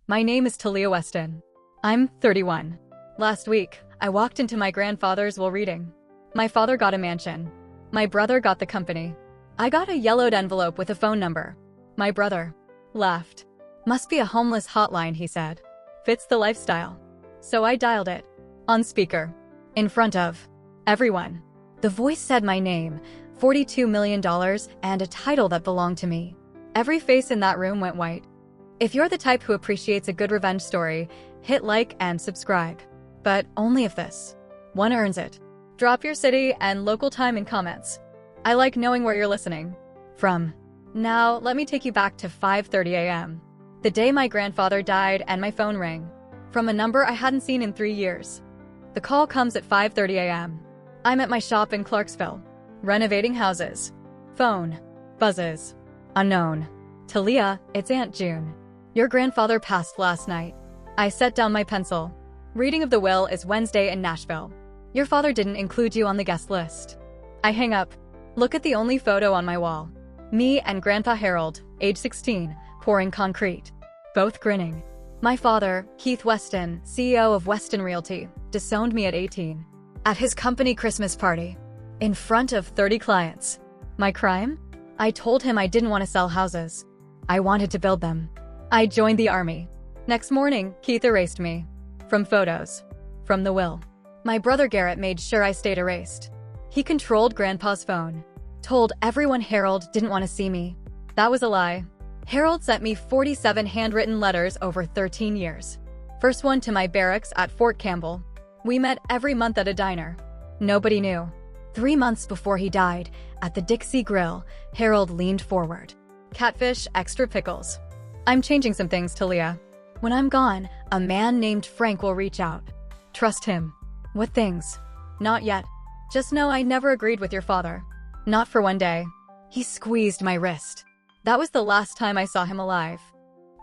My name is Talia Weston. I'm 31. Last week, I walked into my grandfather's while reading. My father got a mansion. My brother got the company. I got a yellowed envelope with a phone number. My brother laughed. Must be a homeless hotline, he said. Fits the lifestyle. So I dialed it. On speaker. In front of everyone. The voice said my name, $42 million, and a title that belonged to me. Every face in that room went white. If you're the type who appreciates a good revenge story, hit like and subscribe. But only if this one earns it. Drop your city and local time in comments. I like knowing where you're listening from. Now, let me take you back to 5:30 a.m. The day my grandfather died, and my phone rang. From a number I hadn't seen in 3 years. The call comes at 5:30 a.m. I'm at my shop in Clarksville, renovating houses. Phone buzzes. Unknown. Talia, it's Aunt June. Your grandfather passed last night. I set down my pencil. Reading of the will is Wednesday in Nashville. Your father didn't include you on the guest list. I hang up. Look at the only photo on my wall. Me and Grandpa Harold, age 16, pouring concrete. Both grinning. My father, Keith Weston, CEO of Weston Realty, disowned me at 18. At his company Christmas party. In front of 30 clients. My crime? I told him I didn't want to sell houses. I wanted to build them. I joined the army. Next morning, Keith erased me. From photos. From the will. My brother Garrett made sure I stayed erased. He controlled Grandpa's phone. Told everyone Harold didn't want to see me. That was a lie. Harold sent me 47 handwritten letters over 13 years. First one to my barracks at Fort Campbell. We met every month at a diner. Nobody knew. 3 months before he died, at the Dixie Grill, Harold leaned forward. Catfish, extra pickles. I'm changing some things, Talia. When I'm gone, a man named Frank will reach out. Trust him. What things? Not yet. Just know I never agreed with your father. Not for one day. He squeezed my wrist. That was the last time I saw him alive.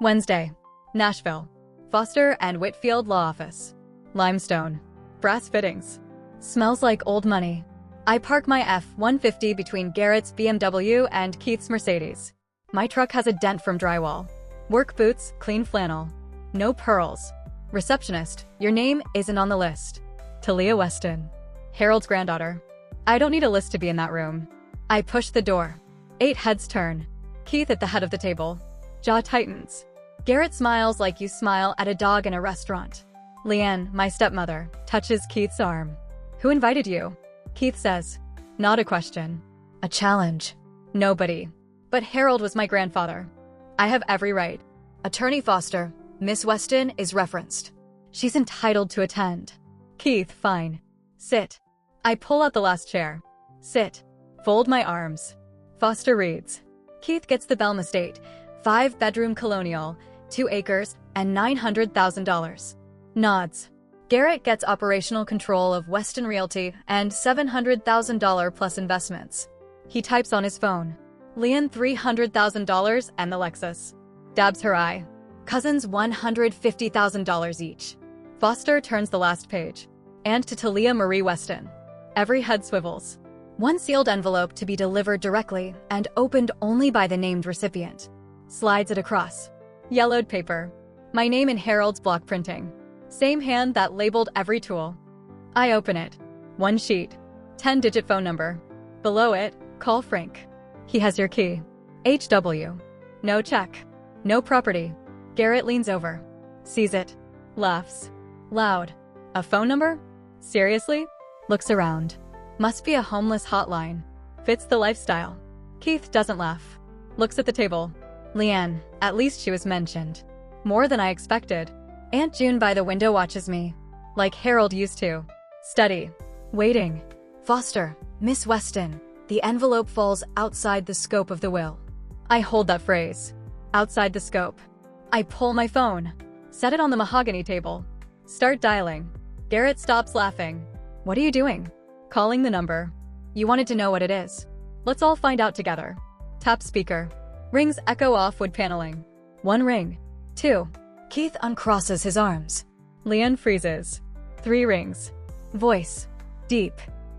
Wednesday. Nashville. Foster and Whitfield Law Office. Limestone. Brass fittings. Smells like old money. I park my F-150 between Garrett's BMW and Keith's Mercedes. My truck has a dent from drywall. Work boots, clean flannel. No pearls. Receptionist, your name isn't on the list. Talia Weston. Harold's granddaughter. I don't need a list to be in that room. I push the door. 8 heads turn. Keith at the head of the table. Jaw tightens. Garrett smiles like you smile at a dog in a restaurant. Leanne, my stepmother, touches Keith's arm. Who invited you? Keith says. Not a question. A challenge. Nobody. But Harold was my grandfather. I have every right. Attorney Foster, Miss Weston is referenced. She's entitled to attend. Keith, fine. Sit. I pull out the last chair. Sit. Fold my arms. Foster reads. Keith gets the Belm estate, 5-bedroom colonial, 2 acres, and $900,000. Nods. Garrett gets operational control of Weston Realty and $700,000 plus investments. He types on his phone. Leanne $300,000 and the Lexus. Dabs her eye. Cousins $150,000 each. Foster turns the last page. And to Talia Marie Weston. Every head swivels. One sealed envelope to be delivered directly and opened only by the named recipient. Slides it across. Yellowed paper. My name in Harold's block printing. Same hand that labeled every tool. I open it. One sheet. 10-digit phone number. Below it, call Frank. He has your key. HW. No check. No property. Garrett leans over. Sees it. Laughs. Loud. A phone number? Seriously? Looks around. Must be a homeless hotline. Fits the lifestyle. Keith doesn't laugh. Looks at the table. Leanne, at least she was mentioned. More than I expected. Aunt June by the window watches me. Like Harold used to. Study. Waiting. Foster, Miss Weston. The envelope falls outside the scope of the will. I hold that phrase. Outside the scope. I pull my phone. Set it on the mahogany table. Start dialing. Garrett stops laughing. What are you doing? Calling the number. You wanted to know what it is. Let's all find out together. Tap speaker. Rings echo off wood paneling. 1 ring. 2. Keith uncrosses his arms. Leanne freezes. 3 rings. Voice. Deep.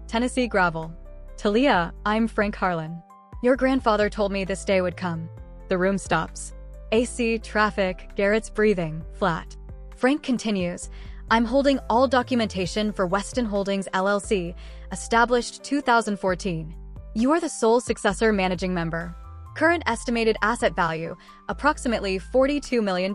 Tennessee gravel. Talia, I'm Frank Harlan. Your grandfather told me this day would come. The room stops. AC, traffic, Garrett's breathing, flat. Frank continues, I'm holding all documentation for Weston Holdings LLC, established 2014. You are the sole successor managing member. Current estimated asset value, approximately $42 million.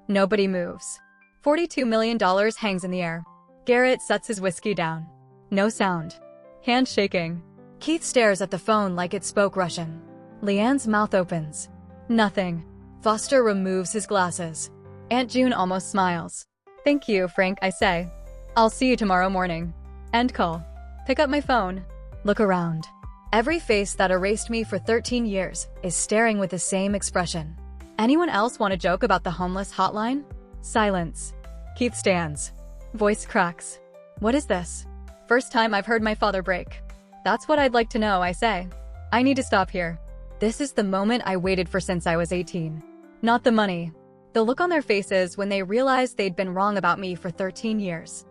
Nobody moves. $42 million hangs in the air. Garrett sets his whiskey down. No sound. Hand shaking. Keith stares at the phone like it spoke Russian. Leanne's mouth opens. Nothing. Foster removes his glasses. Aunt June almost smiles. Thank you, Frank, I say. I'll see you tomorrow morning. End call. Pick up my phone. Look around. Every face that erased me for 13 years is staring with the same expression. Anyone else want a joke about the homeless hotline? Silence. Keith stands. Voice cracks. What is this? First time I've heard my father break. That's what I'd like to know, I say. I need to stop here. This is the moment I waited for since I was 18. Not the money. The look on their faces when they realized they'd been wrong about me for 13 years.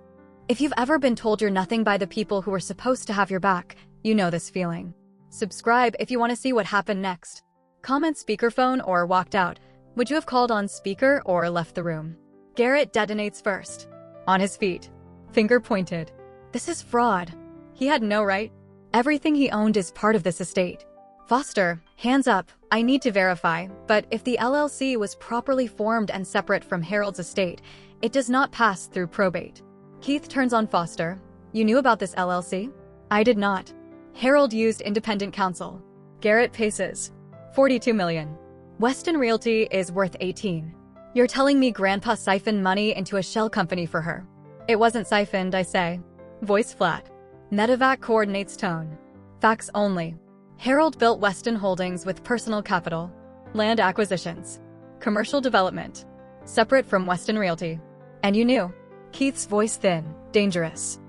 If you've ever been told you're nothing by the people who were supposed to have your back, you know this feeling. Subscribe if you want to see what happened next. Comment speakerphone or walked out. Would you have called on speaker or left the room? Garrett detonates first. On his feet. Finger pointed. This is fraud. He had no right. Everything he owned is part of this estate. Foster, hands up. I need to verify, but if the LLC was properly formed and separate from Harold's estate, it does not pass through probate. Keith turns on Foster. You knew about this LLC? I did not. Harold used independent counsel. Garrett paces. 42 million. Weston Realty is worth 18. You're telling me Grandpa siphoned money into a shell company for her. It wasn't siphoned, I say. Voice flat. Medevac coordinates tone. Facts only. Harold built Weston Holdings with personal capital, land acquisitions, commercial development, separate from Weston Realty. And you knew. Keith's voice thin, dangerous.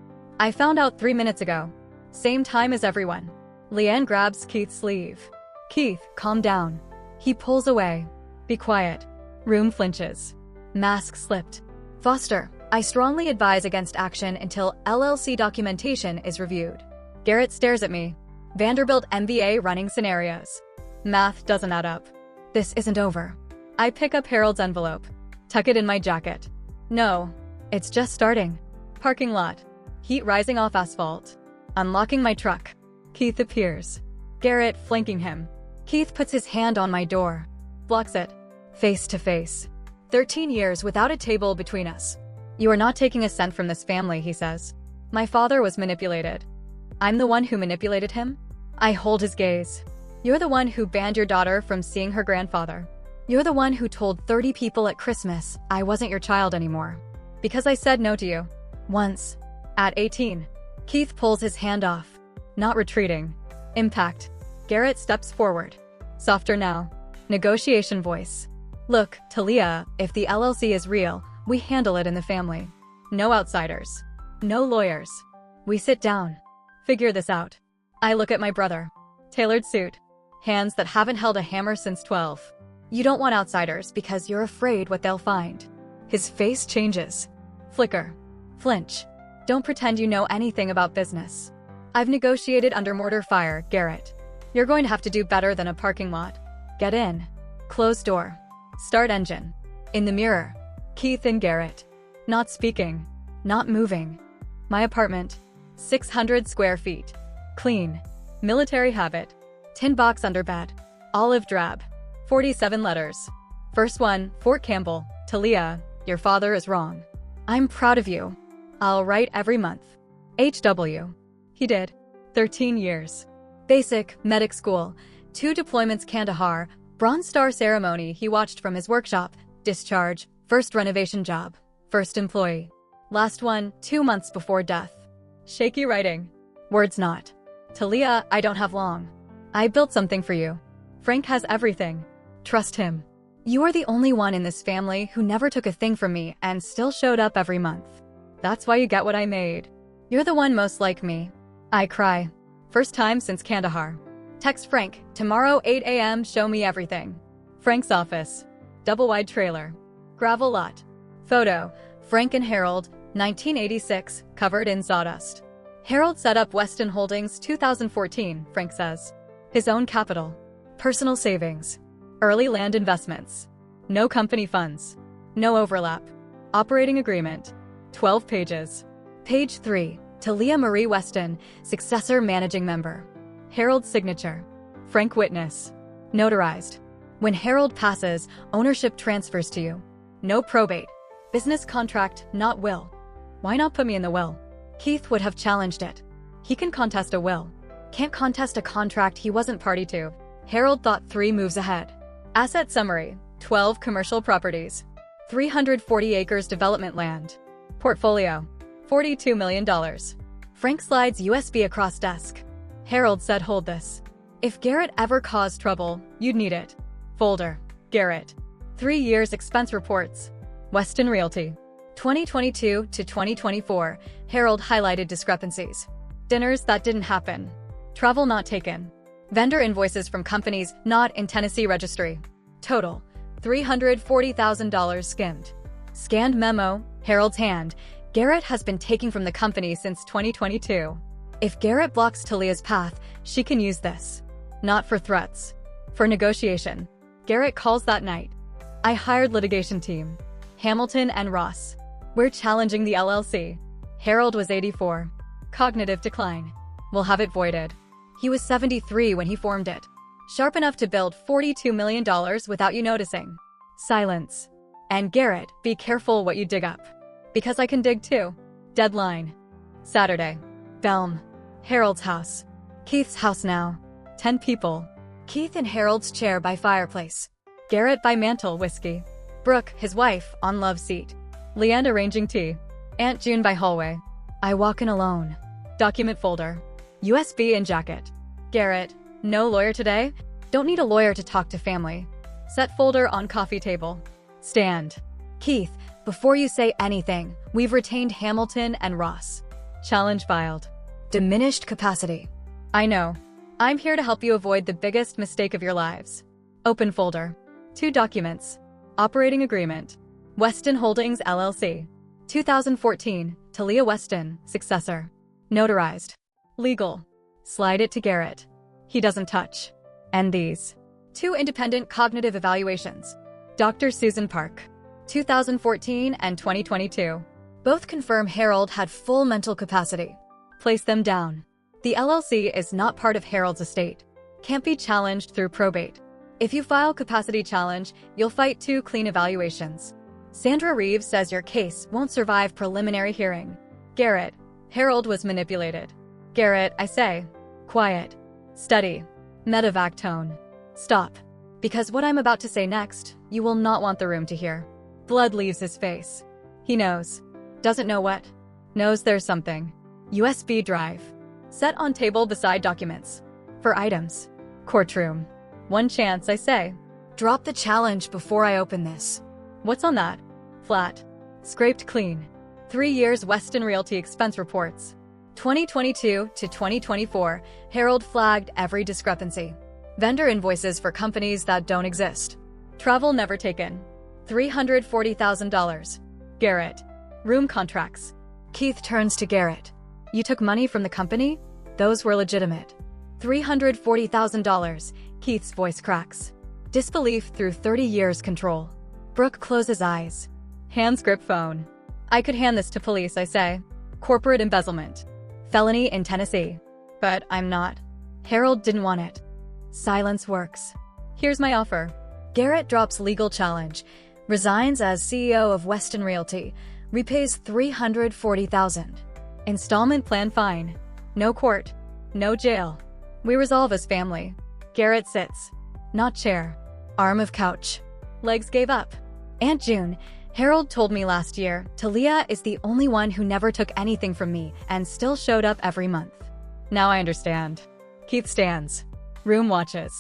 I found out 3 minutes ago. Same time as everyone. Leanne grabs Keith's sleeve. Keith, calm down. He pulls away. Be quiet. Room flinches. Mask slipped. Foster, I strongly advise against action until LLC documentation is reviewed. Garrett stares at me. Vanderbilt MBA running scenarios. Math doesn't add up. This isn't over. I pick up Harold's envelope. Tuck it in my jacket. No, it's just starting. Parking lot. Heat rising off asphalt. Unlocking my truck. Keith appears. Garrett flanking him. Keith puts his hand on my door. Blocks it. Face to face. 13 years without a table between us. You are not taking a cent from this family, he says. My father was manipulated. I'm the one who manipulated him? I hold his gaze. You're the one who banned your daughter from seeing her grandfather. You're the one who told 30 people at Christmas I wasn't your child anymore. Because I said no to you. Once. At 18. Keith pulls his hand off. Not retreating. Impact. Garrett steps forward. Softer now. Negotiation voice. Look, Talia, if the LLC is real, we handle it in the family. No outsiders. No lawyers. We sit down. Figure this out. I look at my brother. Tailored suit. Hands that haven't held a hammer since 12. You don't want outsiders because you're afraid what they'll find. His face changes. Flicker. Flinch. Don't pretend you know anything about business. I've negotiated under mortar fire, Garrett. You're going to have to do better than a parking lot. Get in. Close door. Start engine. In the mirror. Keith and Garrett. Not speaking. Not moving. My apartment. 600 square feet. Clean. Military habit. Tin box under bed. Olive drab. 47 letters. First one, Fort Campbell. Talia, your father is wrong. I'm proud of you. I'll write every month. HW. He did. 13 years. Basic, medic school. 2 deployments Kandahar. Bronze Star ceremony he watched from his workshop. Discharge. First renovation job. First employee. Last one, 2 months before death. Shaky writing. Words not. Talia, I don't have long. I built something for you. Frank has everything. Trust him. You are the only one in this family who never took a thing from me and still showed up every month. That's why you get what I made. You're the one most like me. I cry. First time since Kandahar. Text Frank, tomorrow 8 a.m. show me everything. Frank's office. Double-wide trailer. Gravel lot. Photo, Frank and Harold, 1986, covered in sawdust. Harold set up Weston Holdings 2014, Frank says. His own capital. Personal savings. Early land investments. No company funds. No overlap. Operating agreement. 12 pages. Page 3. Talia Marie Weston, successor managing member. Harold's signature. Frank witness. Notarized. When Harold passes, ownership transfers to you. No probate. Business contract, not will. Why not put me in the will? Keith would have challenged it. He can contest a will. Can't contest a contract he wasn't party to. Harold thought 3 moves ahead. Asset summary. 12 commercial properties. 340 acres development land. Portfolio. $42 million. Frank slides USB across desk. Harold said, hold this. If Garrett ever caused trouble, you'd need it. Folder. Garrett. 3 years expense reports. Weston Realty. 2022 to 2024. Harold highlighted discrepancies. Dinners that didn't happen. Travel not taken. Vendor invoices from companies not in Tennessee registry. Total. $340,000 skimmed. Scanned memo. Harold's hand. Garrett has been taking from the company since 2022. If Garrett blocks Talia's path, she can use this. Not for threats. For negotiation. Garrett calls that night. I hired litigation team. Hamilton and Ross. We're challenging the LLC. Harold was 84. Cognitive decline. We'll have it voided. He was 73 when he formed it. Sharp enough to build $42 million without you noticing. Silence. And Garrett, be careful what you dig up. Because I can dig too. Deadline. Saturday. Belm. Harold's house. Keith's house now. 10 people. Keith in Harold's chair by fireplace. Garrett by mantel whiskey. Brooke, his wife, on love seat. Leanne arranging tea. Aunt June by hallway. I walk in alone. Document folder. USB in jacket. Garrett, no lawyer today? Don't need a lawyer to talk to family. Set folder on coffee table. Stand. Keith, before you say anything, we've retained Hamilton and Ross. Challenge filed. Diminished capacity. I know. I'm here to help you avoid the biggest mistake of your lives. Open folder. 2 documents. Operating agreement. Weston Holdings LLC. 2014, Talia Weston, successor. Notarized. Legal. Slide it to Garrett. He doesn't touch. And these. 2 independent cognitive evaluations. Dr. Susan Park. 2014 and 2022. Both confirm Harold had full mental capacity. Place them down. The LLC is not part of Harold's estate. Can't be challenged through probate. If you file capacity challenge, you'll fight 2 clean evaluations. Sandra Reeves says your case won't survive preliminary hearing. Garrett. Harold was manipulated. Garrett, I say. Quiet. Study. Medevac tone. Stop. Because what I'm about to say next, you will not want the room to hear. Blood leaves his face. He knows. Doesn't know what. Knows there's something. USB drive. Set on table beside documents. For items. Courtroom. 1 chance, I say. Drop the challenge before I open this. What's on that? Flat. Scraped clean. 3 years Weston Realty expense reports. 2022 to 2024, Harold flagged every discrepancy. Vendor invoices for companies that don't exist. Travel never taken. $340,000. Garrett. Room contracts. Keith turns to Garrett. You took money from the company? Those were legitimate. $340,000. Keith's voice cracks. Disbelief through 30 years control. Brooke closes eyes. Hands grip phone. I could hand this to police, I say. Corporate embezzlement. Felony in Tennessee. But I'm not. Harold didn't want it. Silence works. Here's my offer. Garrett drops legal challenge. Resigns as CEO of Weston Realty. Repays $340,000. Installment plan fine. No court. No jail. We resolve as family. Garrett sits. Not chair. Arm of couch. Legs gave up. Aunt June. Harold told me last year, Talia is the only one who never took anything from me and still showed up every month. Now I understand. Keith stands. Room watches.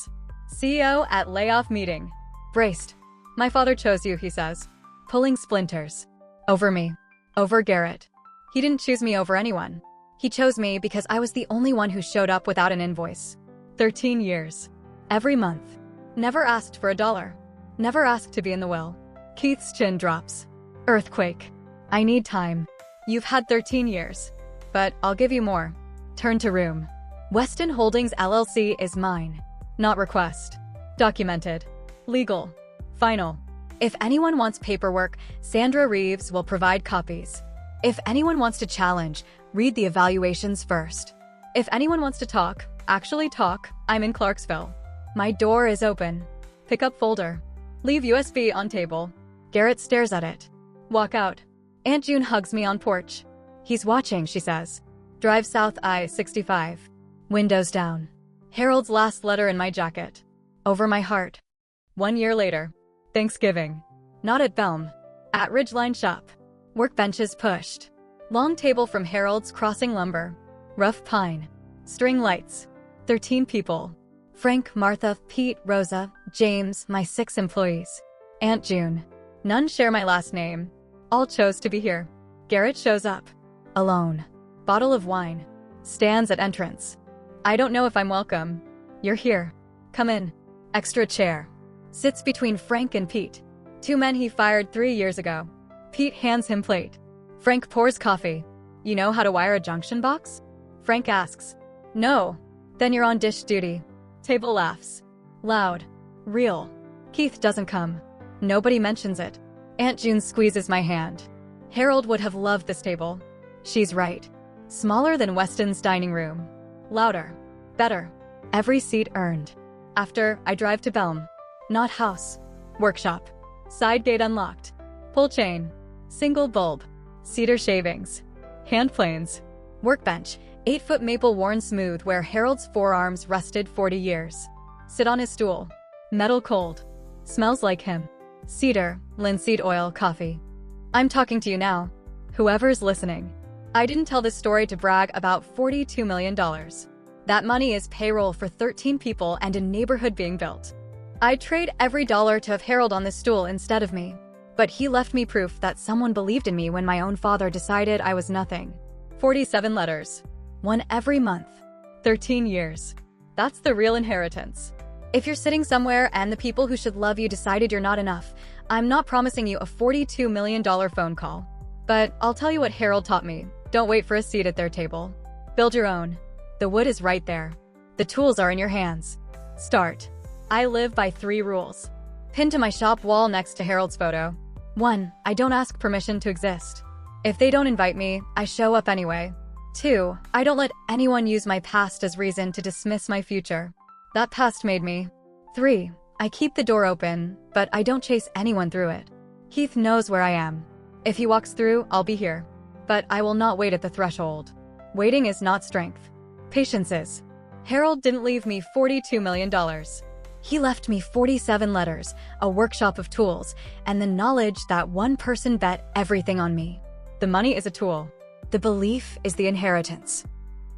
CEO at layoff meeting. Braced. My father chose you, he says. Pulling splinters. Over me. Over Garrett. He didn't choose me over anyone. He chose me because I was the only one who showed up without an invoice. 13 years. Every month. Never asked for $1. Never asked to be in the will. Keith's chin drops. Earthquake. I need time. You've had 13 years. But I'll give you more. Turn to room. Weston Holdings LLC is mine. Not request. Documented. Legal. Final. If anyone wants paperwork, Sandra Reeves will provide copies. If anyone wants to challenge, read the evaluations first. If anyone wants to talk, actually talk, I'm in Clarksville. My door is open. Pick up folder. Leave USB on table. Garrett stares at it. Walk out. Aunt June hugs me on porch. He's watching, she says. Drive south I-65. Windows down. Harold's last letter in my jacket. Over my heart. 1 year later. Thanksgiving. Not at Belm. At Ridgeline Shop. Workbenches pushed. Long table from Harold's Crossing Lumber. Rough pine. String lights. 13 people. Frank, Martha, Pete, Rosa, James, my 6 employees. Aunt June. None share my last name. All chose to be here. Garrett shows up. Alone. Bottle of wine. Stands at entrance. I don't know if I'm welcome. You're here. Come in. Extra chair. Sits between Frank and Pete. 2 men he fired 3 years ago. Pete hands him plate. Frank pours coffee. You know how to wire a junction box? Frank asks. No. Then you're on dish duty. Table laughs. Loud. Real. Keith doesn't come. Nobody mentions it. Aunt June squeezes my hand. Harold would have loved this table. She's right. Smaller than Weston's dining room. Louder. Better. Every seat earned. After, I drive to Belm. Not house. Workshop. Side gate unlocked. Pull chain. Single bulb. Cedar shavings. Hand planes. Workbench. 8-foot maple worn smooth where Harold's forearms rested 40 years. Sit on his stool. Metal cold. Smells like him. Cedar, linseed oil, coffee. I'm talking to you now. Whoever's listening. I didn't tell this story to brag about $42 million. That money is payroll for 13 people and a neighborhood being built. I'd trade every dollar to have Harold on this stool instead of me. But he left me proof that someone believed in me when my own father decided I was nothing. 47 letters. 1 every month. 13 years. That's the real inheritance. If you're sitting somewhere and the people who should love you decided you're not enough, I'm not promising you a $42 million phone call. But I'll tell you what Harold taught me. Don't wait for a seat at their table. Build your own. The wood is right there. The tools are in your hands. Start. I live by 3 rules. Pinned to my shop wall next to Harold's photo. 1. I don't ask permission to exist. If they don't invite me, I show up anyway. 2. I don't let anyone use my past as reason to dismiss my future. That past made me. 3. I keep the door open, but I don't chase anyone through it. Keith knows where I am. If he walks through, I'll be here. But I will not wait at the threshold. Waiting is not strength. Patience is. Harold didn't leave me $42 million. He left me 47 letters, a workshop of tools, and the knowledge that one person bet everything on me. The money is a tool. The belief is the inheritance.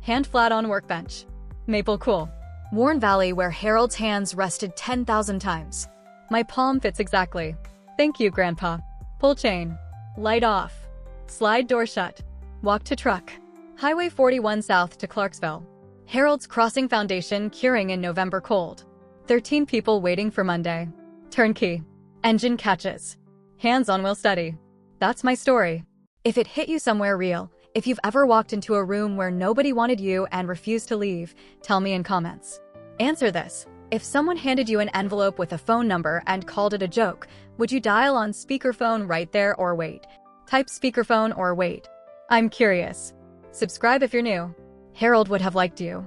Hand flat on workbench. Maple cool. Warren Valley where Harold's hands rested 10,000 times. My palm fits exactly. Thank you, Grandpa. Pull chain. Light off. Slide door shut. Walk to truck. Highway 41 south to Clarksville. Harold's Crossing Foundation curing in November cold. 13 people waiting for Monday. Turnkey. Engine catches. Hands on wheel steady. That's my story. If it hit you somewhere real, if you've ever walked into a room where nobody wanted you and refused to leave, tell me in comments. Answer this. If someone handed you an envelope with a phone number and called it a joke, would you dial on speakerphone right there or wait? Type speakerphone or wait. I'm curious. Subscribe if you're new. Harold would have liked you.